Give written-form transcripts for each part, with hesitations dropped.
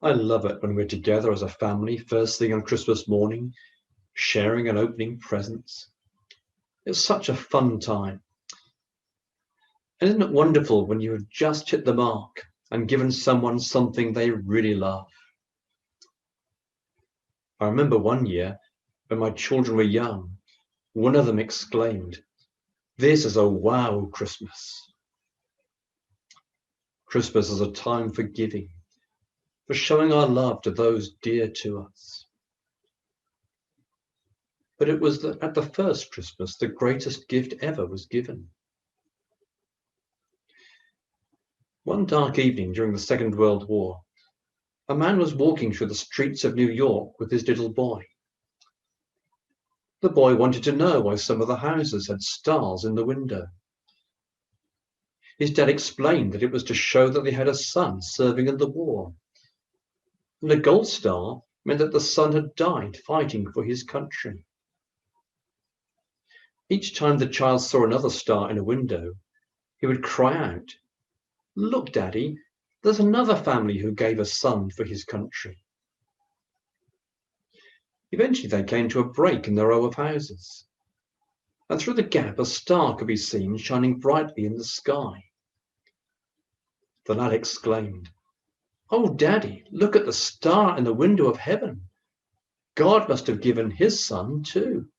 I love it when we're together as a family, first thing on Christmas morning, sharing and opening presents. It's such a fun time. And isn't it wonderful when you have just hit the mark and given someone something they really love? I remember one year when my children were young, one of them exclaimed, "This is a wow Christmas." Christmas is a time for giving, for showing our love to those dear to us. But it was at the first Christmas the greatest gift ever was given. One dark evening during the Second World War, a man was walking through the streets of New York with his little boy. The boy wanted to know why some of the houses had stars in the window. His dad explained that it was to show that they had a son serving in the war. And a gold star meant that the son had died fighting for his country. Each time the child saw another star in a window, he would cry out, "Look, Daddy, there's another family who gave a son for his country." Eventually they came to a break in the row of houses, and through the gap a star could be seen shining brightly in the sky. The lad exclaimed, "Oh, Daddy, look at the star in the window of heaven. God must have given his son too."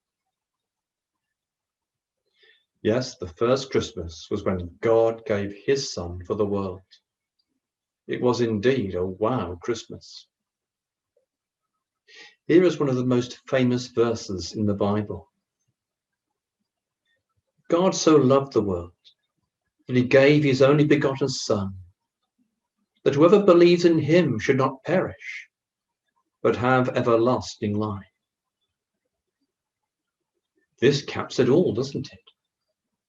Yes, the first Christmas was when God gave his son for the world. It was indeed a wow Christmas. Here is one of the most famous verses in the Bible. God so loved the world that he gave his only begotten Son, that whoever believes in him should not perish, but have everlasting life. This caps it all, doesn't it?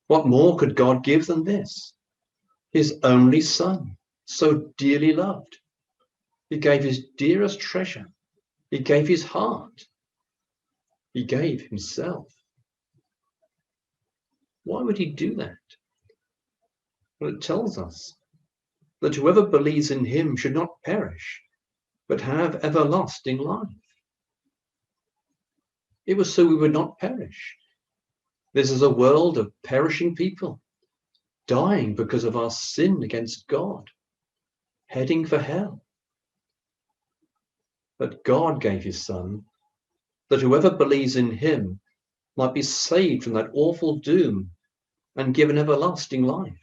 What more could God give than this? His only Son, so dearly loved. He gave his dearest treasure. He gave his heart. He gave himself. Why would he do that? Well, it tells us that whoever believes in him should not perish, but have everlasting life. It was so we would not perish. This is a world of perishing people, dying because of our sin against God, heading for hell. But God gave his Son, that whoever believes in him might be saved from that awful doom and given everlasting life.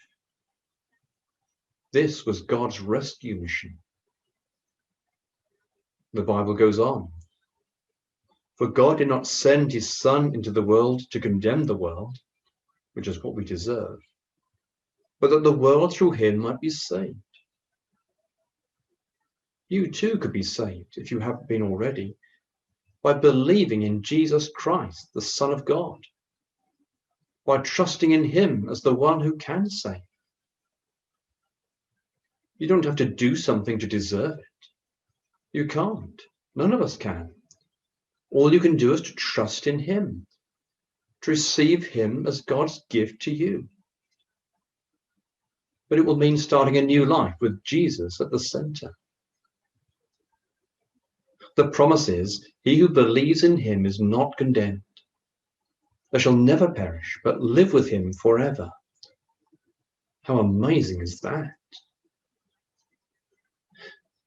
This was God's rescue mission. The Bible goes on. For God did not send his Son into the world to condemn the world, which is what we deserve, but that the world through him might be saved. You too could be saved, if you haven't been already, by believing in Jesus Christ, the Son of God, by trusting in him as the one who can save. You don't have to do something to deserve it. You can't. None of us can. All you can do is to trust in him, to receive him as God's gift to you. But it will mean starting a new life with Jesus at the center. The promise is, he who believes in him is not condemned. They shall never perish, but live with him forever. How amazing is that?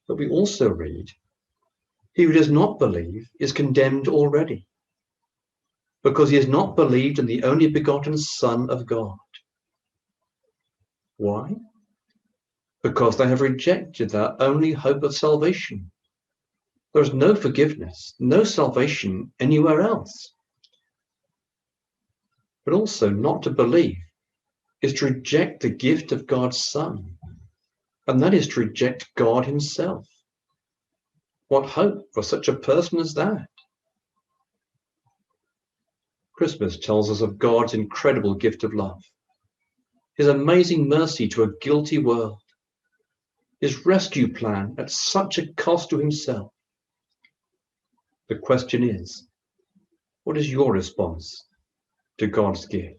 But we also read, he who does not believe is condemned already, because he has not believed in the only begotten Son of God. Why? Because they have rejected their only hope of salvation. There is no forgiveness, no salvation anywhere else. But also not to believe is to reject the gift of God's Son, and that is to reject God himself. What hope for such a person as that? Christmas tells us of God's incredible gift of love, his amazing mercy to a guilty world, his rescue plan at such a cost to himself. The question is, what is your response to God's gift?